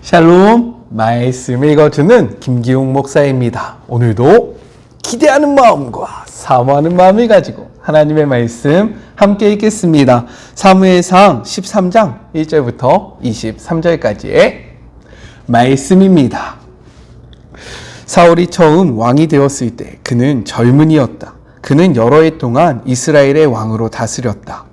샬롬, 말씀 읽어주는 김기웅 목사입니다. 오늘도 기대하는 마음과 사모하는 마음을 가지고 하나님의 말씀 함께 읽겠습니다. 사무엘상 13장 1절부터 23절까지의 말씀입니다. 사울이 처음 왕이 되었을 때 그는 젊은이였다. 그는 여러 해 동안 이스라엘의 왕으로 다스렸다.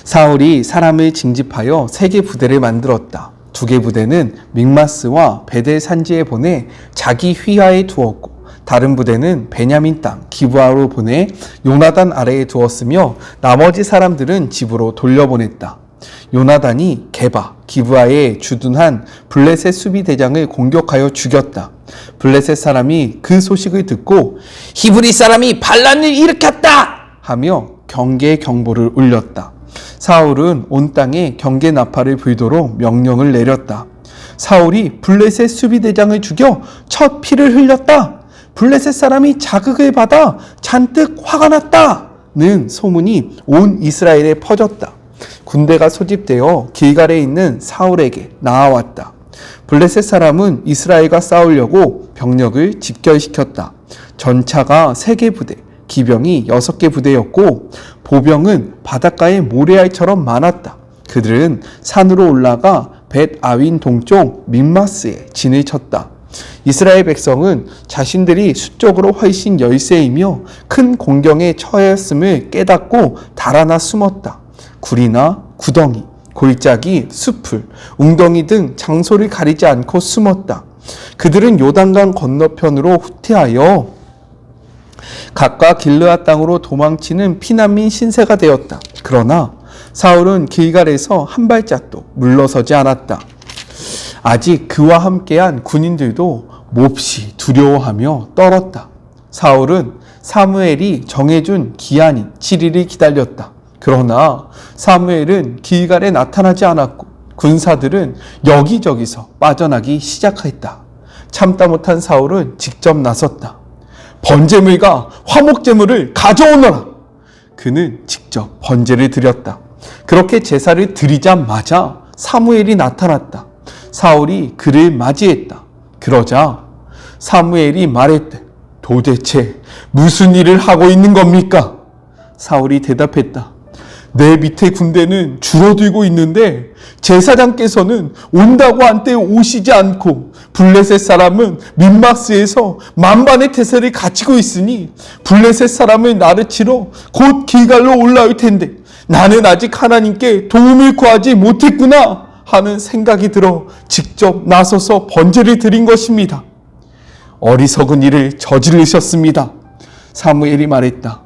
사울이 사람을 징집하여 3개 부대를 만들었다. 2개 부대는 믹마스와 베델 산지에 보내 자기 휘하에 두었고, 다른 부대는 베냐민 땅 기브아로 보내 요나단 아래에 두었으며, 나머지 사람들은 집으로 돌려보냈다. 요나단이 게바, 기브아에 주둔한 블레셋 수비대장을 공격하여 죽였다. 블레셋 사람이 그 소식을 듣고 히브리 사람이 반란을 일으켰다 하며 경계 경보를 울렸다. 사울은 온 땅에 경계 나팔을 불도록 명령을 내렸다. 사울이 블레셋 수비대장을 죽여 첫 피를 흘렸다. 블레셋 사람이 자극을 받아 잔뜩 화가 났다는 소문이 온 이스라엘에 퍼졌다. 군대가 소집되어 길갈에 있는 사울에게 나아왔다. 블레셋 사람은 이스라엘과 싸우려고 병력을 집결시켰다. 전차가 3개 부대, 기병이 6개 부대였고, 보병은 바닷가의 모래알처럼 많았다. 그들은 산으로 올라가 벳 아윈 동쪽 믹마스에 진을 쳤다. 이스라엘 백성은 자신들이 수적으로 훨씬 열세이며 큰 공경에 처하였음을 깨닫고 달아나 숨었다. 굴이나 구덩이, 골짜기, 숲을, 웅덩이 등 장소를 가리지 않고 숨었다. 그들은 요단강 건너편으로 후퇴하여 각각 길르앗 땅으로 도망치는 피난민 신세가 되었다. 그러나 사울은 길갈에서 한 발짝도 물러서지 않았다. 아직 그와 함께한 군인들도 몹시 두려워하며 떨었다. 사울은 사무엘이 정해준 기한인 7일을 기다렸다. 그러나 사무엘은 길갈에 나타나지 않았고, 군사들은 여기저기서 빠져나기 시작했다. 참다 못한 사울은 직접 나섰다. 번제물과 화목제물을 가져오너라. 그는 직접 번제를 드렸다. 그렇게 제사를 드리자마자 사무엘이 나타났다. 사울이 그를 맞이했다. 그러자 사무엘이 말했대. 도대체 무슨 일을 하고 있는 겁니까? 사울이 대답했다. 내 밑에 군대는 줄어들고 있는데 제사장께서는 온다고 한때 오시지 않고, 블레셋 사람은 민마스에서 만반의 태세를 갖추고 있으니 블레셋 사람을 나를 치러 곧 길갈로 올라올 텐데 나는 아직 하나님께 도움을 구하지 못했구나 하는 생각이 들어 직접 나서서 번제를 드린 것입니다. 어리석은 일을 저지르셨습니다. 사무엘이 말했다.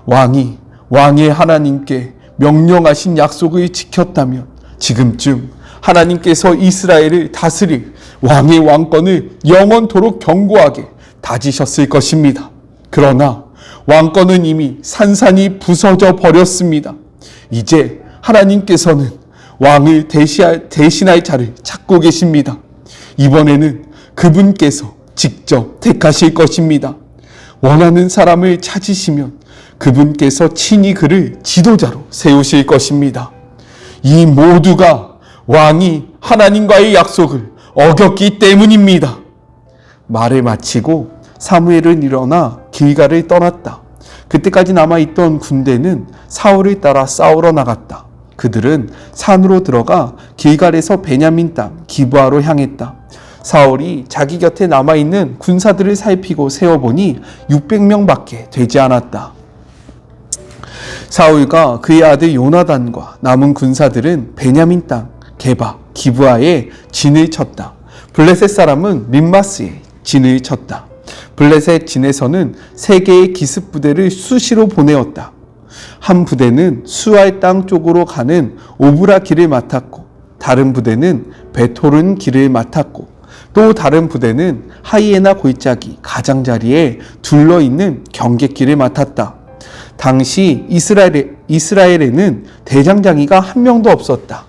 왕의 하나님께 명령하신 약속을 지켰다면 지금쯤 하나님께서 이스라엘을 다스릴 왕의 왕권을 영원토록 견고하게 다지셨을 것입니다. 그러나 왕권은 이미 산산이 부서져 버렸습니다. 이제 하나님께서는 왕을 대신할 자를 찾고 계십니다. 이번에는 그분께서 직접 택하실 것입니다. 원하는 사람을 찾으시면 그분께서 친히 그를 지도자로 세우실 것입니다. 이 모두가 왕이 하나님과의 약속을 어겼기 때문입니다. 말을 마치고 사무엘은 일어나 길갈을 떠났다. 그때까지 남아있던 군대는 사울을 따라 싸우러 나갔다. 그들은 산으로 들어가 길갈에서 베냐민 땅 기브아로 향했다. 사울이 자기 곁에 남아있는 군사들을 살피고 세어보니 600명밖에 되지 않았다. 사울과 그의 아들 요나단과 남은 군사들은 베냐민 땅 게바, 기브아에 진을 쳤다. 블레셋 사람은 믹마스에 진을 쳤다. 블레셋 진에서는 3개의 기습 부대를 수시로 보내었다. 한 부대는 수알 땅 쪽으로 가는 오브라 길을 맡았고, 다른 부대는 베토른 길을 맡았고, 또 다른 부대는 하이에나 골짜기 가장자리에 둘러있는 경계길을 맡았다. 당시 이스라엘에는 대장장이가 한 명도 없었다.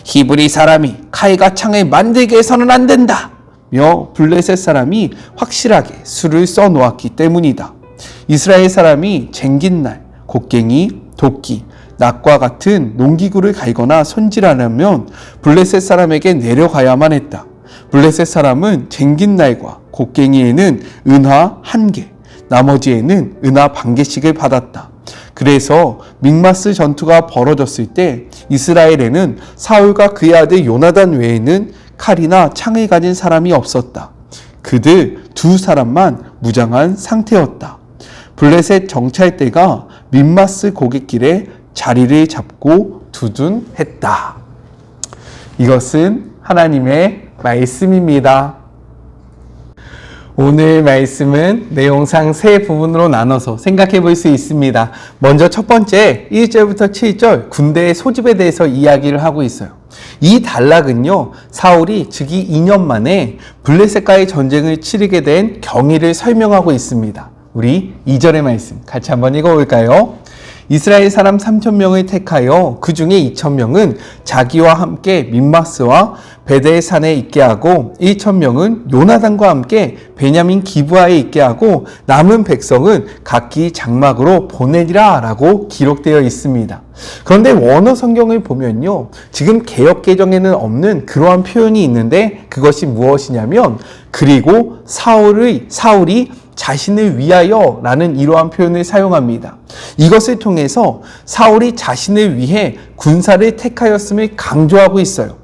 히브리 사람이 칼과 창을 만들게 해서는 안 된다 며 블레셋 사람이 확실하게 수를 써놓았기 때문이다. 이스라엘 사람이 쟁긴 날 곡괭이, 도끼, 낫과 같은 농기구를 갈거나 손질하려면 블레셋 사람에게 내려가야만 했다. 블레셋 사람은 쟁긴날과 곡괭이에는 은화 1개, 나머지에는 은화 반 개씩을 받았다. 그래서 믹마스 전투가 벌어졌을 때 이스라엘에는 사울과 그의 아들 요나단 외에는 칼이나 창을 가진 사람이 없었다. 그들 두 사람만 무장한 상태였다. 블레셋 정찰대가 믹마스 고갯길에 자리를 잡고 두둔했다. 이것은 하나님의 말씀입니다. 오늘 말씀은 내용상 세 부분으로 나눠서 생각해 볼 수 있습니다. 먼저 첫 번째 1절부터 7절 군대의 소집에 대해서 이야기를 하고 있어요. 이 단락은요, 사울이 즉위 2년 만에 블레셋과의 전쟁을 치르게 된 경위를 설명하고 있습니다. 우리 2절의 말씀 같이 한번 읽어볼까요? 이스라엘 사람 3,000명을 택하여 그 중에 2,000명은 자기와 함께 믹마스와 베델 산에 있게 하고 1,000명은 요나단과 함께 베냐민 기브아에 있게 하고 남은 백성은 각기 장막으로 보내리라 라고 기록되어 있습니다. 그런데 원어 성경을 보면요, 지금 개역 개정에는 없는 그러한 표현이 있는데 그것이 무엇이냐면 그리고 사울이 자신을 위하여 라는 이러한 표현을 사용합니다. 이것을 통해서 사울이 자신을 위해 군사를 택하였음을 강조하고 있어요.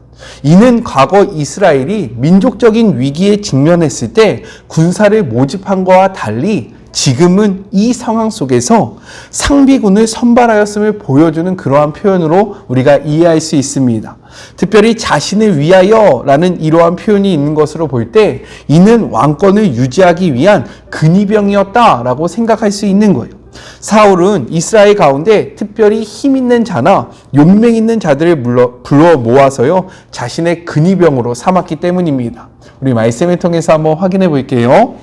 이는 과거 이스라엘이 민족적인 위기에 직면했을 때 군사를 모집한 것과 달리 지금은 이 상황 속에서 상비군을 선발하였음을 보여주는 그러한 표현으로 우리가 이해할 수 있습니다. 특별히 자신을 위하여 라는 이러한 표현이 있는 것으로 볼 때 이는 왕권을 유지하기 위한 근위병이었다라고 생각할 수 있는 거예요. 사울은 이스라엘 가운데 특별히 힘 있는 자나 용맹 있는 자들을 불러 모아서요, 자신의 근위병으로 삼았기 때문입니다. 우리 말씀을 통해서 한번 확인해 볼게요.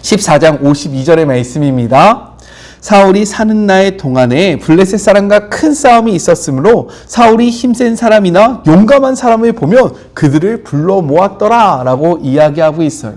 14장 52절의 말씀입니다. 사울이 사는 날 동안에 블레셋 사람과 큰 싸움이 있었으므로 사울이 힘센 사람이나 용감한 사람을 보면 그들을 불러 모았더라 라고 이야기하고 있어요.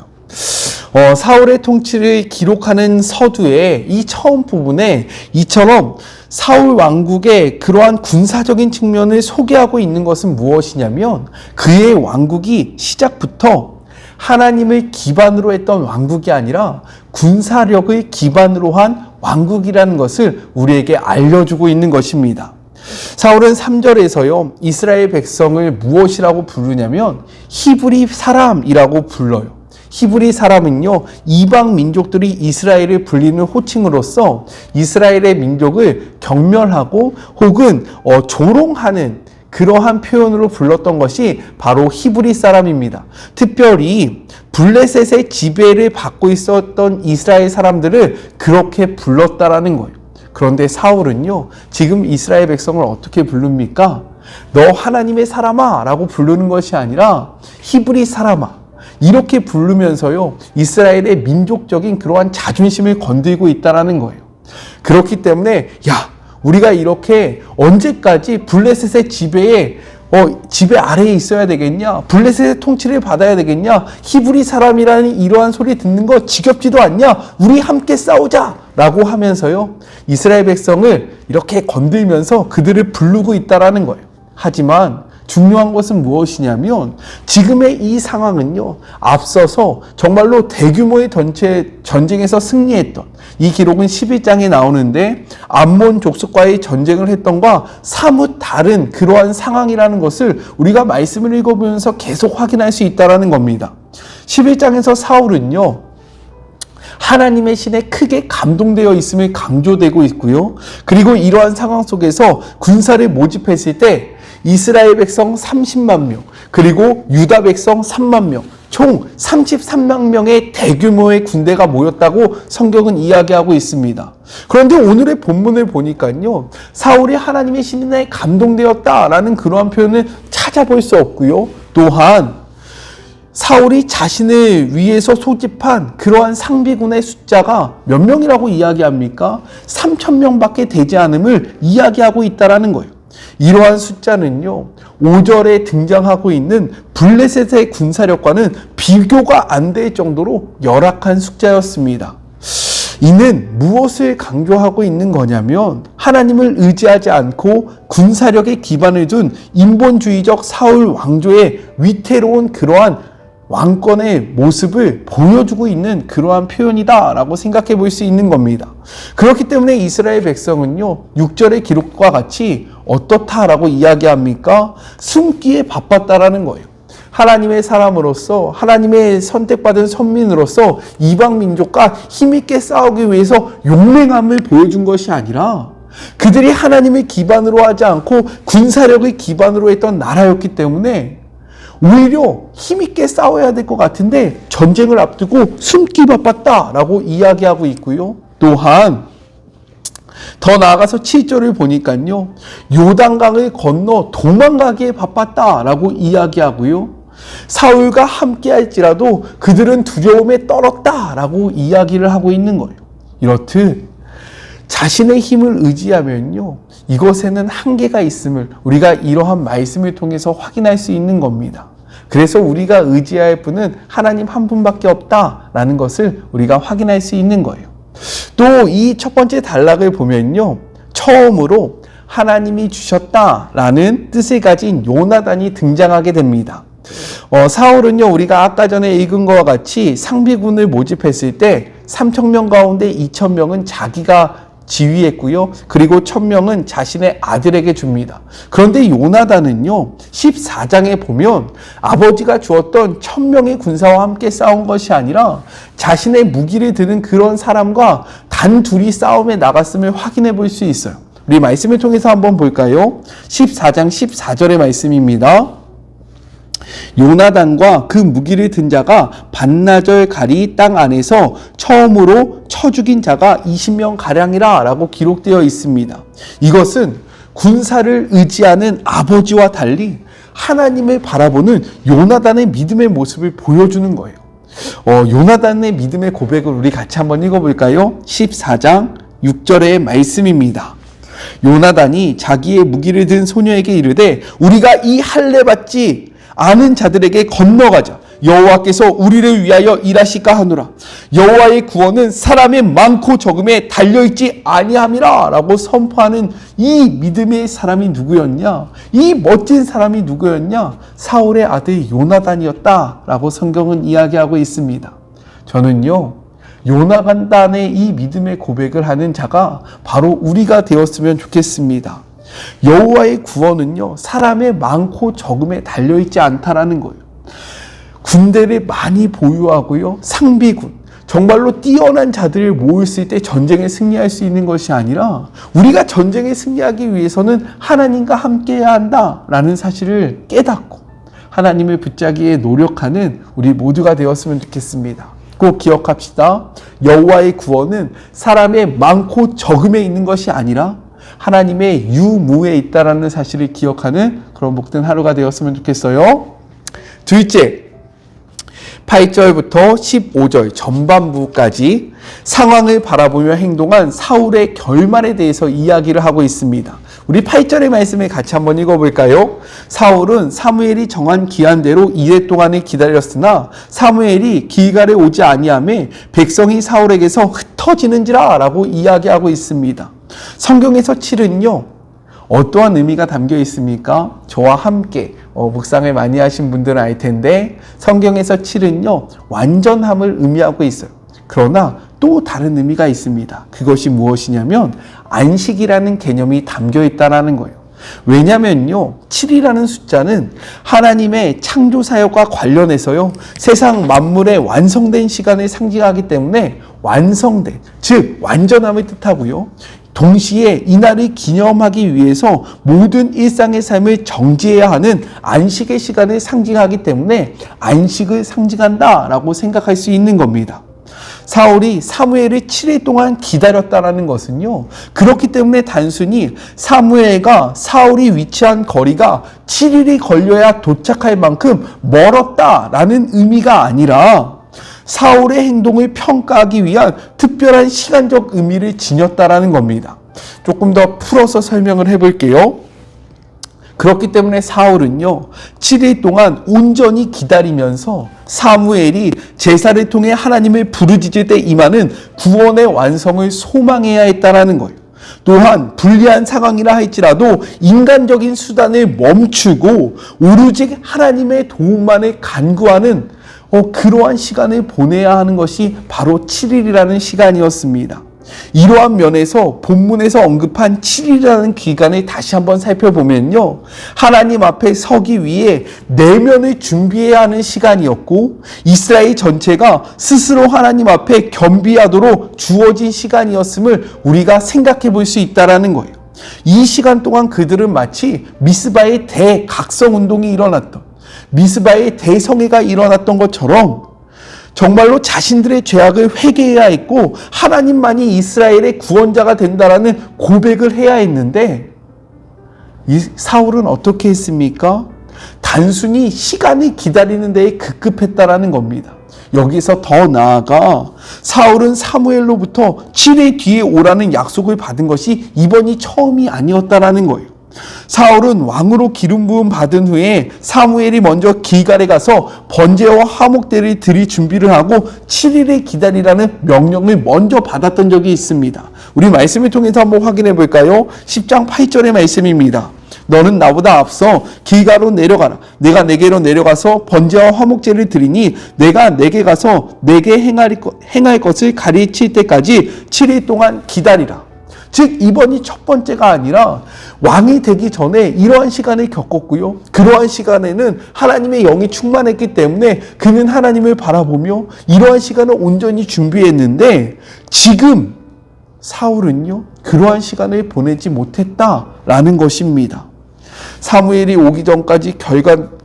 사울의 통치를 기록하는 서두에 이 처음 부분에 이처럼 사울 왕국의 그러한 군사적인 측면을 소개하고 있는 것은 무엇이냐면 그의 왕국이 시작부터 하나님을 기반으로 했던 왕국이 아니라 군사력을 기반으로 한 왕국이라는 것을 우리에게 알려주고 있는 것입니다. 사울은 3절에서요, 이스라엘 백성을 무엇이라고 부르냐면 히브리 사람이라고 불러요. 히브리 사람은요, 이방 민족들이 이스라엘을 불리는 호칭으로서 이스라엘의 민족을 경멸하고 혹은 조롱하는 그러한 표현으로 불렀던 것이 바로 히브리 사람입니다. 특별히 블레셋의 지배를 받고 있었던 이스라엘 사람들을 그렇게 불렀다라는 거예요. 그런데 사울은요, 지금 이스라엘 백성을 어떻게 부릅니까? 너 하나님의 사람아 라고 부르는 것이 아니라 히브리 사람아 이렇게 부르면서요, 이스라엘의 민족적인 그러한 자존심을 건들고 있다라는 거예요. 그렇기 때문에 우리가 이렇게 언제까지 블레셋의 지배 아래에 있어야 되겠냐? 블레셋의 통치를 받아야 되겠냐? 히브리 사람이라는 이러한 소리 듣는 거 지겹지도 않냐? 우리 함께 싸우자! 라고 하면서요, 이스라엘 백성을 이렇게 건들면서 그들을 부르고 있다라는 거예요. 하지만 중요한 것은 무엇이냐면 지금의 이 상황은요, 앞서서 정말로 대규모의 전쟁에서 승리했던 이 기록은 11장에 나오는데 암몬 족속과의 전쟁을 했던 것과 사뭇 다른 그러한 상황이라는 것을 우리가 말씀을 읽어보면서 계속 확인할 수 있다는 겁니다. 11장에서 사울은요, 하나님의 신에 크게 감동되어 있음을 강조되고 있고요. 그리고 이러한 상황 속에서 군사를 모집했을 때 이스라엘 백성 30만 명, 그리고 유다 백성 3만 명, 총 33만 명의 대규모의 군대가 모였다고 성경은 이야기하고 있습니다. 그런데 오늘의 본문을 보니까요, 사울이 하나님의 신에 감동되었다라는 그러한 표현을 찾아볼 수 없고요. 또한 사울이 자신을 위해서 소집한 그러한 상비군의 숫자가 몇 명이라고 이야기합니까? 3,000명밖에 되지 않음을 이야기하고 있다라는 거예요. 이러한 숫자는요, 5절에 등장하고 있는 블레셋의 군사력과는 비교가 안 될 정도로 열악한 숫자였습니다. 이는 무엇을 강조하고 있는 거냐면 하나님을 의지하지 않고 군사력에 기반을 둔 인본주의적 사울 왕조의 위태로운 그러한 왕권의 모습을 보여주고 있는 그러한 표현이다라고 생각해 볼 수 있는 겁니다. 그렇기 때문에 이스라엘 백성은요, 6절의 기록과 같이 어떻다라고 이야기합니까? 숨기에 바빴다라는 거예요. 하나님의 사람으로서, 하나님의 선택받은 선민으로서 이방 민족과 힘있게 싸우기 위해서 용맹함을 보여준 것이 아니라 그들이 하나님을 기반으로 하지 않고 군사력을 기반으로 했던 나라였기 때문에 오히려 힘있게 싸워야 될 것 같은데 전쟁을 앞두고 숨기 바빴다라고 이야기하고 있고요. 또한 더 나아가서 7절을 보니까요, 요단강을 건너 도망가기에 바빴다라고 이야기하고요. 사울과 함께 할지라도 그들은 두려움에 떨었다라고 이야기를 하고 있는 거예요. 이렇듯 자신의 힘을 의지하면요, 이것에는 한계가 있음을 우리가 이러한 말씀을 통해서 확인할 수 있는 겁니다. 그래서 우리가 의지할 분은 하나님 한 분밖에 없다라는 것을 우리가 확인할 수 있는 거예요. 또 이 첫 번째 단락을 보면요, 처음으로 하나님이 주셨다라는 뜻을 가진 요나단이 등장하게 됩니다. 사울은요, 우리가 아까 전에 읽은 것과 같이 상비군을 모집했을 때 3,000명 가운데 2,000명은 자기가 지휘했고요. 그리고 1,000명은 자신의 아들에게 줍니다. 그런데 요나단은요, 14장에 보면 아버지가 주었던 1,000명의 군사와 함께 싸운 것이 아니라 자신의 무기를 드는 그런 사람과 단 둘이 싸움에 나갔음을 확인해 볼 수 있어요. 우리 말씀을 통해서 한번 볼까요? 14장 14절의 말씀입니다. 요나단과 그 무기를 든 자가 반나절 가리 땅 안에서 처음으로 쳐 죽인 자가 20명 가량이라 라고 기록되어 있습니다. 이것은 군사를 의지하는 아버지와 달리 하나님을 바라보는 요나단의 믿음의 모습을 보여주는 거예요. 요나단의 믿음의 고백을 우리 같이 한번 읽어볼까요? 14장 6절의 말씀입니다. 요나단이 자기의 무기를 든 소녀에게 이르되 우리가 이 할례 받지 아는 자들에게 건너가자. 여호와께서 우리를 위하여 일하실까 하노라. 여호와의 구원은 사람의 많고 적음에 달려있지 아니함이라 라고 선포하는 이 믿음의 사람이 누구였냐? 이 멋진 사람이 누구였냐? 사울의 아들 요나단이었다 라고 성경은 이야기하고 있습니다. 저는요, 요나단의 이 믿음의 고백을 하는 자가 바로 우리가 되었으면 좋겠습니다. 여호와의 구원은요, 사람의 많고 적음에 달려있지 않다라는 거예요. 군대를 많이 보유하고요, 상비군, 정말로 뛰어난 자들을 모였을 때 전쟁에 승리할 수 있는 것이 아니라 우리가 전쟁에 승리하기 위해서는 하나님과 함께해야 한다라는 사실을 깨닫고 하나님을 붙잡기에 노력하는 우리 모두가 되었으면 좋겠습니다. 꼭 기억합시다. 여호와의 구원은 사람의 많고 적음에 있는 것이 아니라 하나님의 유무에 있다라는 사실을 기억하는 그런 복된 하루가 되었으면 좋겠어요. 둘째, 8절부터 15절 전반부까지 상황을 바라보며 행동한 사울의 결말에 대해서 이야기를 하고 있습니다. 우리 8절의 말씀을 같이 한번 읽어볼까요? 사울은 사무엘이 정한 기한대로 2해 동안을 기다렸으나 사무엘이 길갈에 오지 아니하매 백성이 사울에게서 흩어지는지라 라고 이야기하고 있습니다. 성경에서 7은요, 어떠한 의미가 담겨 있습니까? 저와 함께 묵상을 많이 하신 분들은 알 텐데 성경에서 7은요, 완전함을 의미하고 있어요. 그러나 또 다른 의미가 있습니다. 그것이 무엇이냐면 안식이라는 개념이 담겨 있다는 거예요. 왜냐면요, 7이라는 숫자는 하나님의 창조 사역과 관련해서요, 세상 만물의 완성된 시간을 상징하기 때문에 완성된, 즉 완전함을 뜻하고요, 동시에 이날을 기념하기 위해서 모든 일상의 삶을 정지해야 하는 안식의 시간을 상징하기 때문에 안식을 상징한다라고 생각할 수 있는 겁니다. 사울이 사무엘을 7일 동안 기다렸다는 것은요, 그렇기 때문에 단순히 사무엘과 사울이 위치한 거리가 7일이 걸려야 도착할 만큼 멀었다라는 의미가 아니라 사울의 행동을 평가하기 위한 특별한 시간적 의미를 지녔다라는 겁니다. 조금 더 풀어서 설명을 해볼게요. 그렇기 때문에 사울은요, 7일 동안 온전히 기다리면서 사무엘이 제사를 통해 하나님을 부르짖을 때 임하는 구원의 완성을 소망해야 했다라는 거예요. 또한 불리한 상황이라 할지라도 인간적인 수단을 멈추고 오로지 하나님의 도움만을 간구하는 그러한 시간을 보내야 하는 것이 바로 7일이라는 시간이었습니다. 이러한 면에서 본문에서 언급한 7일이라는 기간을 다시 한번 살펴보면요, 하나님 앞에 서기 위해 내면을 준비해야 하는 시간이었고 이스라엘 전체가 스스로 하나님 앞에 겸비하도록 주어진 시간이었음을 우리가 생각해 볼 수 있다는 거예요. 이 시간 동안 그들은 마치 미스바의 대각성운동이 일어났던, 미스바의 대성회가 일어났던 것처럼 정말로 자신들의 죄악을 회개해야 했고 하나님만이 이스라엘의 구원자가 된다라는 고백을 해야 했는데, 이 사울은 어떻게 했습니까? 단순히 시간을 기다리는 데에 급급했다라는 겁니다. 여기서 더 나아가 사울은 사무엘로부터 7일 뒤에 오라는 약속을 받은 것이 이번이 처음이 아니었다라는 거예요. 사울은 왕으로 기름 부음 받은 후에 사무엘이 먼저 길갈에 가서 번제와 화목제를 드릴 준비를 하고 7일을 기다리라는 명령을 먼저 받았던 적이 있습니다. 우리 말씀을 통해서 한번 확인해 볼까요? 10장 8절의 말씀입니다. 너는 나보다 앞서 길갈로 내려가라. 내가 내게로 내려가서 번제와 화목제를 드리니 내가 내게 가서 내게 행할 것을 가르칠 때까지 7일 동안 기다리라. 즉 이번이 첫 번째가 아니라 왕이 되기 전에 이러한 시간을 겪었고요. 그러한 시간에는 하나님의 영이 충만했기 때문에 그는 하나님을 바라보며 이러한 시간을 온전히 준비했는데, 지금 사울은요, 그러한 시간을 보내지 못했다라는 것입니다. 사무엘이 오기 전까지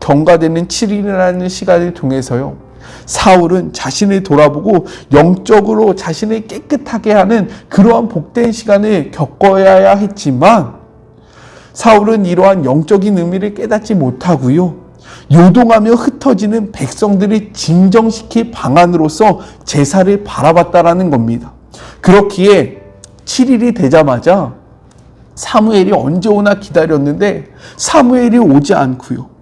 경과되는 7일이라는 시간을 통해서요, 사울은 자신을 돌아보고 영적으로 자신을 깨끗하게 하는 그러한 복된 시간을 겪어야 했지만, 사울은 이러한 영적인 의미를 깨닫지 못하고요, 요동하며 흩어지는 백성들을 진정시킬 방안으로서 제사를 바라봤다라는 겁니다. 그렇기에 7일이 되자마자 사무엘이 언제 오나 기다렸는데 사무엘이 오지 않고요,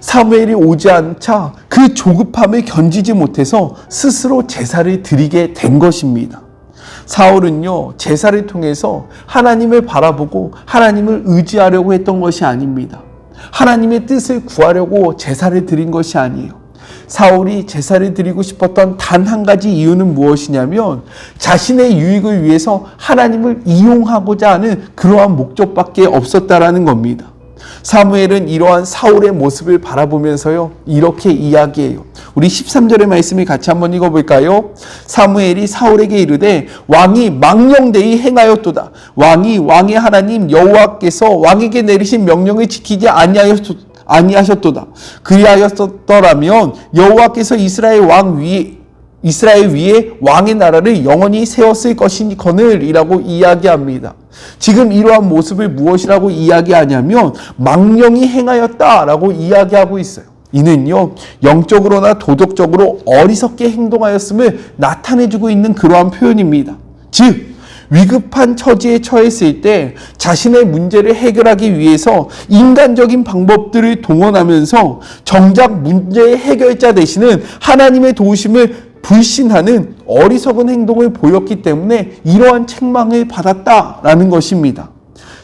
사무엘이 오지 않자 그 조급함을 견디지 못해서 스스로 제사를 드리게 된 것입니다. 사울은요, 제사를 통해서 하나님을 바라보고 하나님을 의지하려고 했던 것이 아닙니다. 하나님의 뜻을 구하려고 제사를 드린 것이 아니에요. 사울이 제사를 드리고 싶었던 단 한 가지 이유는 무엇이냐면 자신의 유익을 위해서 하나님을 이용하고자 하는 그러한 목적밖에 없었다라는 겁니다. 사무엘은 이러한 사울의 모습을 바라보면서요, 이렇게 이야기해요. 우리 13절의 말씀을 같이 한번 읽어볼까요? 사무엘이 사울에게 이르되 왕이 망령되이 행하였도다. 왕이 왕의 하나님 여호와께서 왕에게 내리신 명령을 지키지 아니하셨도다. 그리하였더라면 여호와께서 이스라엘 위에 왕의 나라를 영원히 세웠을 것이거늘이라고 이야기합니다. 지금 이러한 모습을 무엇이라고 이야기하냐면 망령이 행하였다라고 이야기하고 있어요. 이는요, 영적으로나 도덕적으로 어리석게 행동하였음을 나타내주고 있는 그러한 표현입니다. 즉 위급한 처지에 처했을 때 자신의 문제를 해결하기 위해서 인간적인 방법들을 동원하면서 정작 문제의 해결자 되시는 하나님의 도우심을 불신하는 어리석은 행동을 보였기 때문에 이러한 책망을 받았다라는 것입니다.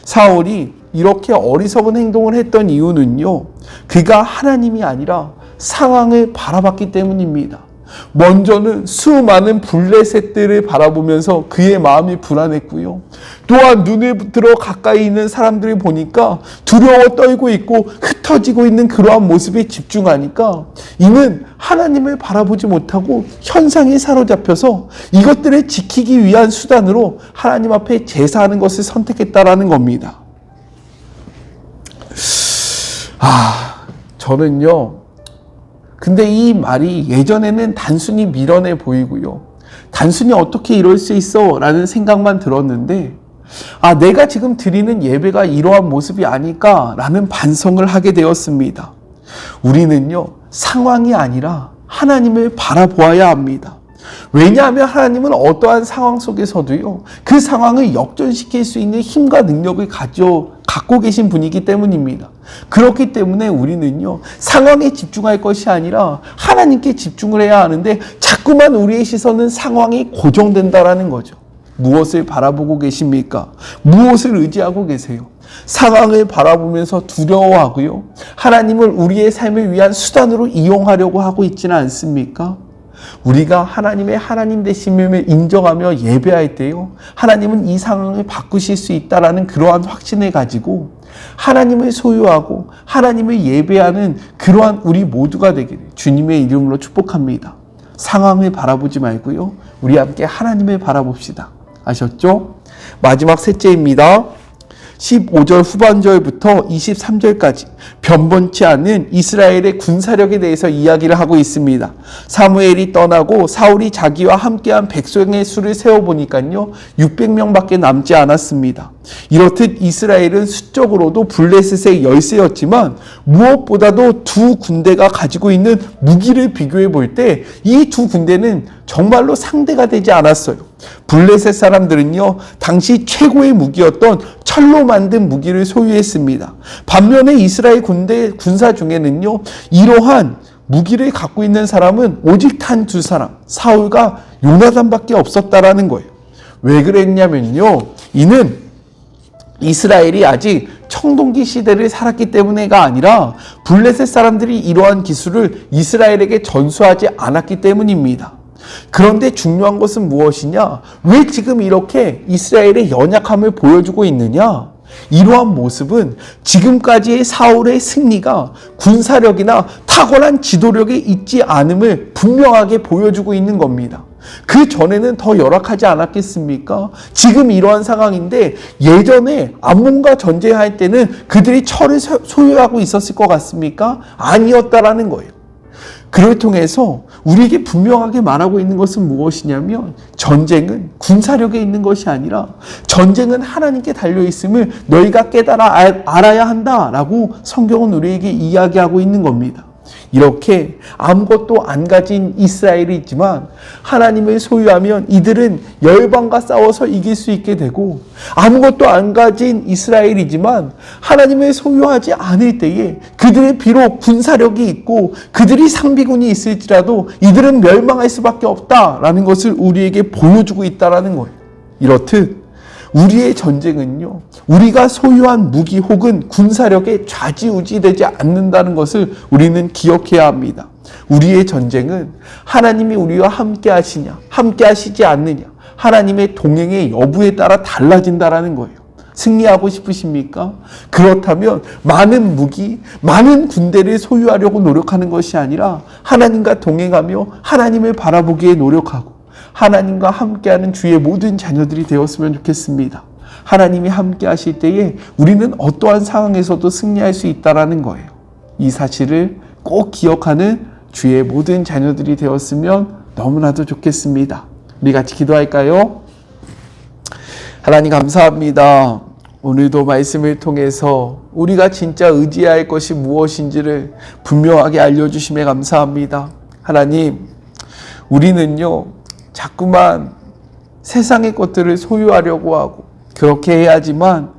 사울이 이렇게 어리석은 행동을 했던 이유는요, 그가 하나님이 아니라 상황을 바라봤기 때문입니다. 먼저는 수많은 블레셋들을 바라보면서 그의 마음이 불안했고요. 또한 눈을 들어 가까이 있는 사람들을 보니까 두려워 떨고 있고 흩어지고 있는 그러한 모습에 집중하니까 이는 하나님을 바라보지 못하고 현상에 사로잡혀서 이것들을 지키기 위한 수단으로 하나님 앞에 제사하는 것을 선택했다라는 겁니다. 저는요, 근데 이 말이 예전에는 단순히 미련해 보이고요, 단순히 어떻게 이럴 수 있어 라는 생각만 들었는데, 내가 지금 드리는 예배가 이러한 모습이 아닐까 라는 반성을 하게 되었습니다. 우리는요, 상황이 아니라 하나님을 바라보아야 합니다. 왜냐하면 하나님은 어떠한 상황 속에서도요, 그 상황을 역전시킬 수 있는 힘과 능력을 갖고 계신 분이기 때문입니다. 그렇기 때문에 우리는요, 상황에 집중할 것이 아니라 하나님께 집중을 해야 하는데 자꾸만 우리의 시선은 상황이 고정된다라는 거죠. 무엇을 바라보고 계십니까? 무엇을 의지하고 계세요? 상황을 바라보면서 두려워하고요, 하나님을 우리의 삶을 위한 수단으로 이용하려고 하고 있지는 않습니까? 우리가 하나님의 하나님 되심을 인정하며 예배할 때요, 하나님은 이 상황을 바꾸실 수 있다라는 그러한 확신을 가지고 하나님을 소유하고 하나님을 예배하는 그러한 우리 모두가 되기를 주님의 이름으로 축복합니다. 상황을 바라보지 말고요, 우리 함께 하나님을 바라봅시다. 아셨죠? 마지막 셋째입니다. 15절 후반절부터 23절까지 변변치 않은 이스라엘의 군사력에 대해서 이야기를 하고 있습니다. 사무엘이 떠나고 사울이 자기와 함께한 백성의 수를 세어보니까요, 600명밖에 남지 않았습니다. 이렇듯 이스라엘은 수적으로도 블레셋의 열세였지만 무엇보다도 두 군대가 가지고 있는 무기를 비교해 볼 때 이 두 군대는 정말로 상대가 되지 않았어요. 블레셋 사람들은요, 당시 최고의 무기였던 철로 만든 무기를 소유했습니다. 반면에 이스라엘 군사 중에는요, 이러한 무기를 갖고 있는 사람은 오직 단 두 사람, 사울과 요나단밖에 없었다라는 거예요. 왜 그랬냐면요, 이는 이스라엘이 아직 청동기 시대를 살았기 때문에가 아니라 블레셋 사람들이 이러한 기술을 이스라엘에게 전수하지 않았기 때문입니다. 그런데 중요한 것은 무엇이냐? 왜 지금 이렇게 이스라엘의 연약함을 보여주고 있느냐? 이러한 모습은 지금까지의 사울의 승리가 군사력이나 탁월한 지도력에 있지 않음을 분명하게 보여주고 있는 겁니다. 그 전에는 더 열악하지 않았겠습니까? 지금 이러한 상황인데 예전에 암몬과 전쟁할 때는 그들이 철을 소유하고 있었을 것 같습니까? 아니었다라는 거예요. 그를 통해서 우리에게 분명하게 말하고 있는 것은 무엇이냐면, 전쟁은 군사력에 있는 것이 아니라 전쟁은 하나님께 달려있음을 너희가 깨달아 알아야 한다라고 성경은 우리에게 이야기하고 있는 겁니다. 이렇게 아무것도 안 가진 이스라엘이 있지만 하나님을 소유하면 이들은 열방과 싸워서 이길 수 있게 되고, 아무것도 안 가진 이스라엘이지만 하나님을 소유하지 않을 때에 그들의 비록 군사력이 있고 그들이 상비군이 있을지라도 이들은 멸망할 수밖에 없다라는 것을 우리에게 보여주고 있다라는 거예요. 이렇듯 우리의 전쟁은요, 우리가 소유한 무기 혹은 군사력에 좌지우지되지 않는다는 것을 우리는 기억해야 합니다. 우리의 전쟁은 하나님이 우리와 함께 하시냐, 함께 하시지 않느냐, 하나님의 동행의 여부에 따라 달라진다라는 거예요. 승리하고 싶으십니까? 그렇다면 많은 무기, 많은 군대를 소유하려고 노력하는 것이 아니라 하나님과 동행하며 하나님을 바라보기에 노력하고 하나님과 함께하는 주의 모든 자녀들이 되었으면 좋겠습니다. 하나님이 함께 하실 때에 우리는 어떠한 상황에서도 승리할 수 있다는 거예요. 이 사실을 꼭 기억하는 주의 모든 자녀들이 되었으면 너무나도 좋겠습니다. 우리 같이 기도할까요? 하나님 감사합니다. 오늘도 말씀을 통해서 우리가 진짜 의지해야 할 것이 무엇인지를 분명하게 알려주심에 감사합니다. 하나님, 우리는요, 자꾸만 세상의 것들을 소유하려고 하고 그렇게 해야지만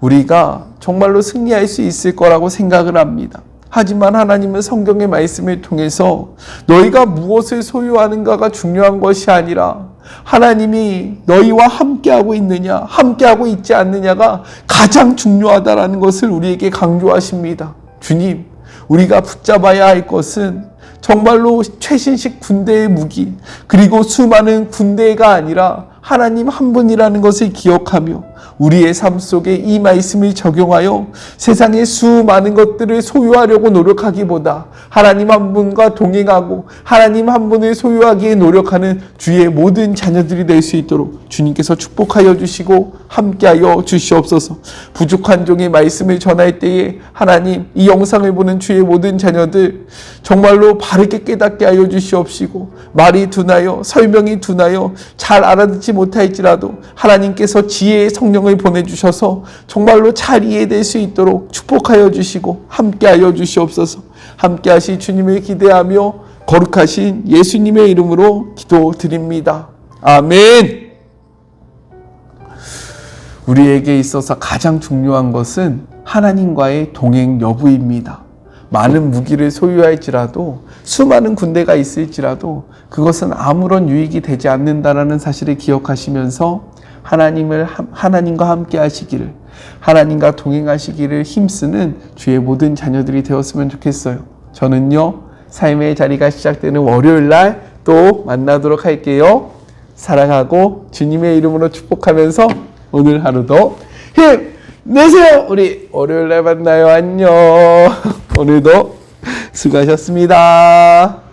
우리가 정말로 승리할 수 있을 거라고 생각을 합니다. 하지만 하나님은 성경의 말씀을 통해서 너희가 무엇을 소유하는가가 중요한 것이 아니라 하나님이 너희와 함께하고 있느냐, 함께하고 있지 않느냐가 가장 중요하다라는 것을 우리에게 강조하십니다. 주님, 우리가 붙잡아야 할 것은 정말로 최신식 군대의 무기, 그리고 수많은 군대가 아니라 하나님 한 분이라는 것을 기억하며 우리의 삶 속에 이 말씀을 적용하여 세상의 수많은 것들을 소유하려고 노력하기보다 하나님 한 분과 동행하고 하나님 한 분을 소유하기에 노력하는 주의 모든 자녀들이 될 수 있도록 주님께서 축복하여 주시고 함께하여 주시옵소서. 부족한 종의 말씀을 전할 때에 하나님, 이 영상을 보는 주의 모든 자녀들 정말로 바르게 깨닫게 하여 주시옵시고, 말이 둔하여 설명이 둔하여 잘 알아듣지 못할지라도 하나님께서 지혜의 성령을 보내주셔서 정말로 잘 이해될 수 있도록 축복하여 주시고 함께하여 주시옵소서. 함께하실 주님을 기대하며 거룩하신 예수님의 이름으로 기도드립니다. 아멘. 우리에게 있어서 가장 중요한 것은 하나님과의 동행 여부입니다. 많은 무기를 소유할지라도 수많은 군대가 있을지라도 그것은 아무런 유익이 되지 않는다라는 사실을 기억하시면서 하나님과 함께 하시기를, 하나님과 동행하시기를 힘쓰는 주의 모든 자녀들이 되었으면 좋겠어요. 저는요, 삶의 자리가 시작되는 월요일 날 또 만나도록 할게요. 사랑하고 주님의 이름으로 축복하면서 오늘 하루도 힘내세요. 우리 월요일 날 만나요. 안녕. 오늘도 수고하셨습니다.